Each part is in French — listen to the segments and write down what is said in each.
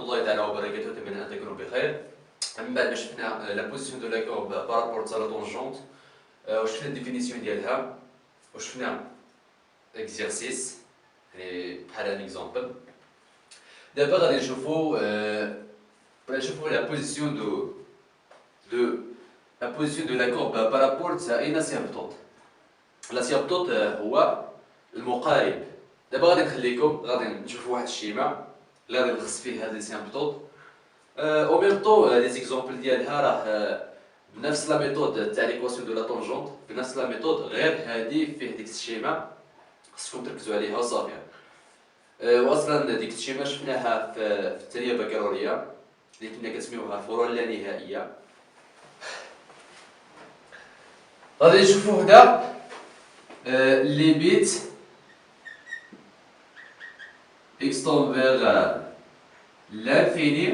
الله تعالى وبركاته، أتمنى أن تكونوا بخير. من بعد ما شفنا لا بوزيسيون دو لا كورب بارابور تاع لا طونجونت وشفنا الديفينيسيون ديالها وشفنا اكزيرسيس يعني بحال ان اكزومبل. دابا غادي نشوفوا لا بوزيسيون دو لا كورب بارابور تاع اين اسيمبتوت. الاسيمبتوت هو المقارب. دابا غادي نخليكم غادي نشوفوا واحد الشيما اللي غادي نلخص فيه هاد الاسيمبتوت او ميم طون لي زيكزومبل ديالها راه بنفس لا ميثود تاع ليكواسيون دو لا طونجونت، بنفس لا ميثود، غير هادي فيه ديك الشيما خصكم تركزوا عليها وصافي. واصلا ديك الشيما شفناها في الثانيه بكالوريا اللي كنا كنسميوها الفروع اللانهائيه. غادي نشوفوا هنا ليميت x tend vers l'infini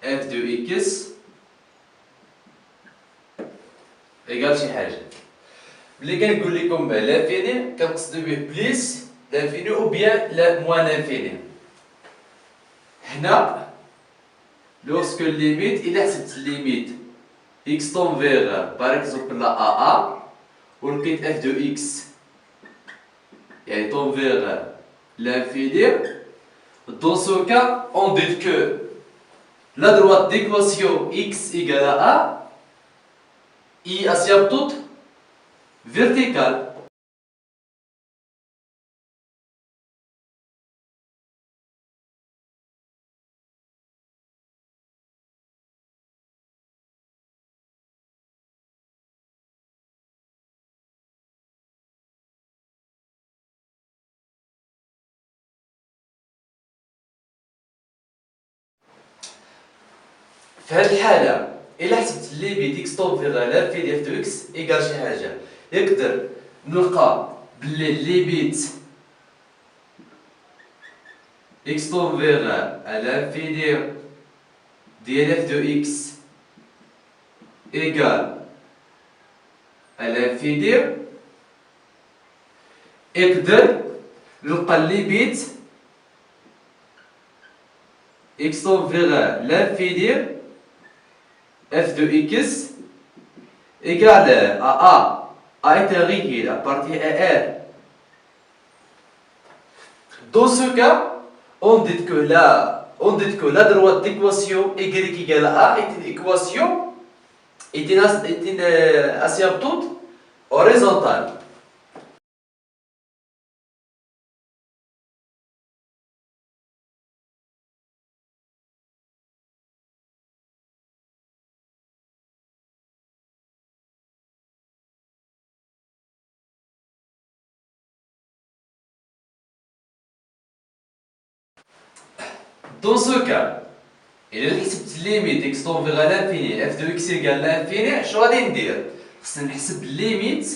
f de x égale شي حاجه. ملي كنقول لكم لانفيني كنقصد به بليس لانفيني او بيان موان لانفيني. هنا لوغسكو ليميت الا حسبت ليميت x tend vers par exemple la AA ولقيت f de x يعني tend vers l'infini, dans ce cas on dit que la droite d'équation x égale à a est asymptote verticale. في هذه الحالة إلا حسبت ليميت x tend vers l'infini f de x إيكال شي حاجة، يقدر نلقى بلي ليميت x tend vers l'infini ديال f de x إيكال à l'infini، يقدر نلقى ليميت x tend vers l'infini f de x égale à a est un réel à partir de r. Dans ce cas, on dit que la droite d'équation y égale à a est une équation, est une asymptote horizontale. Dans ce cas, إلا حسبت ليميت x tend vers l'infini f de x égale l'infini، شنو غادي ندير؟ خصني نحسب ليميت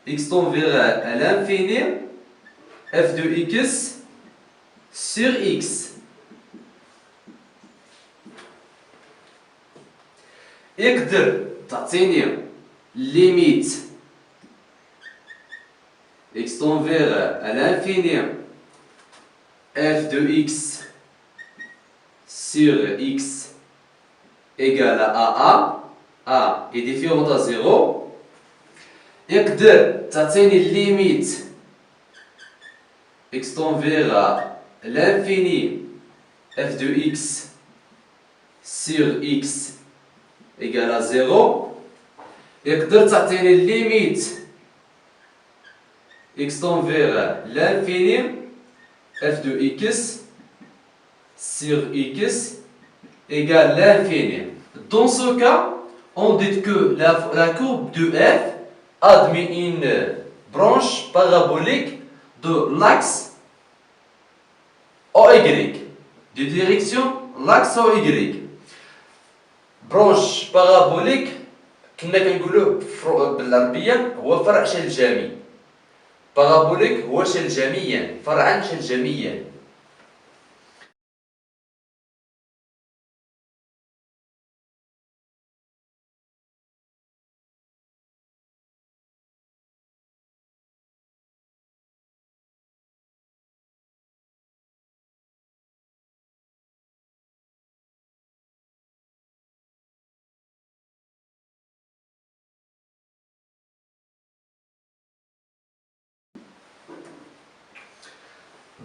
x tend vers l'infini f de x sur x. يقدر تعطيني ليميت x tend vers l'infini f de x sur x égale à a est différente à 0. يقدر تعطيني ليميت x tend vers l'infini f de x sur x égale à 0. يقدر تعطيني ليميت x tend vers l'infini f de x sur x égale l'infini. Dans ce cas, on dit que la courbe de f admet une branche parabolique de l'axe OY, de direction l'axe OY. برونش بارابوليك كنا كنقولوه بالعربيه هو فرع شلجمي. بارابوليك هو شلجميا، فرعا شلجميا.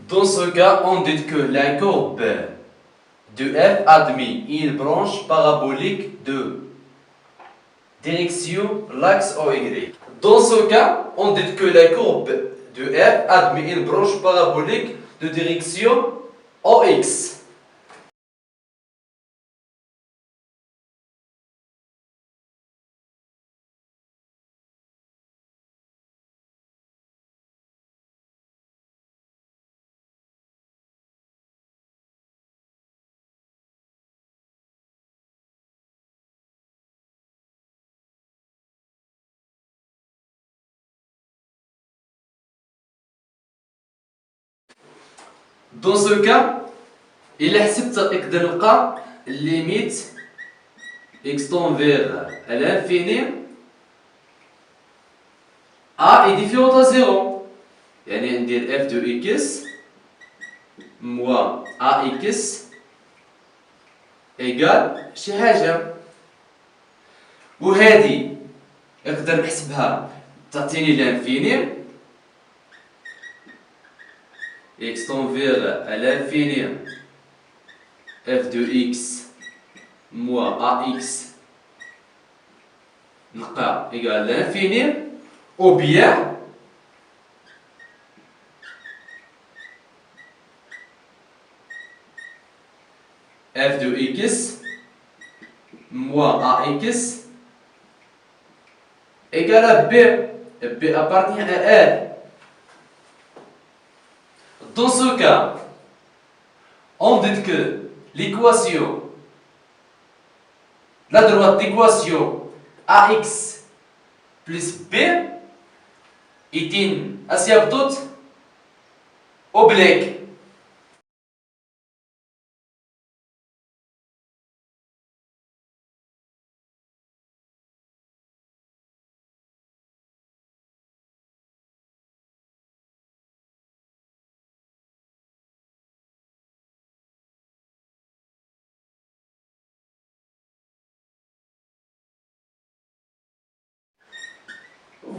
Dans ce cas, on dit que la courbe de f admet une branche parabolique de direction l'axe OY. Dans ce cas, on dit que la courbe de f admet une branche parabolique de direction OX. Dans ce cas, إلا حسبت تقدر نلقى limite x tend vers l'infini a est différente à 0. يعني ندير f de x moins ax égale شي حاجة، وهذه نقدر نحسبها تعطيني l'infini x tend vers l'infini f de x moins ax نلقى égale l'infini، ou bien f de x moins ax égale à b. B appartient à R. Dans ce cas, on dit que l'équation, la droite d'équation ax plus b est une asymptote oblique.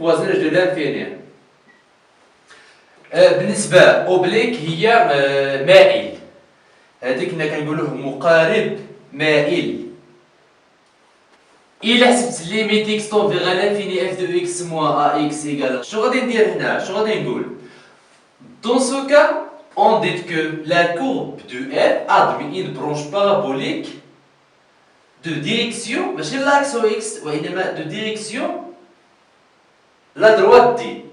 voisinage de l'infini. بالنسبة أوبليك هي مائل، هذيك كنا كنقولوه مقارب مائل. إلا حسبت ليميت إكس طون فيغ لانفيني اف دو إكس موان أ إكس إيكال، شنو غادي ندير هنا؟ شنو غادي نقول؟ Dans ce cas, on dit que la courbe de f admet une branche parabolique de direction, ماشي l'axe X وإنما de direction la droite D.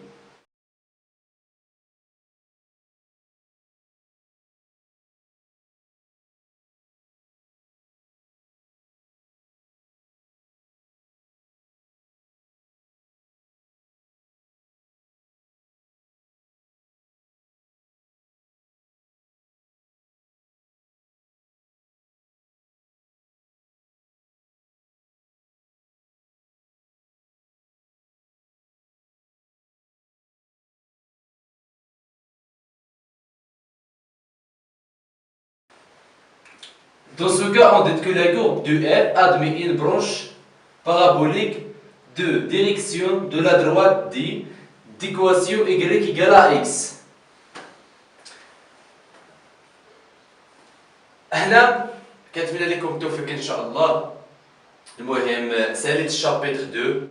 Dans ce cas, on dit que la courbe de f admet une branche parabolique de direction de la droite D d'équation y égale à x. هنا كنتمنى لكم التوفيق ان شاء الله. المهم ساليت الشابتر 2.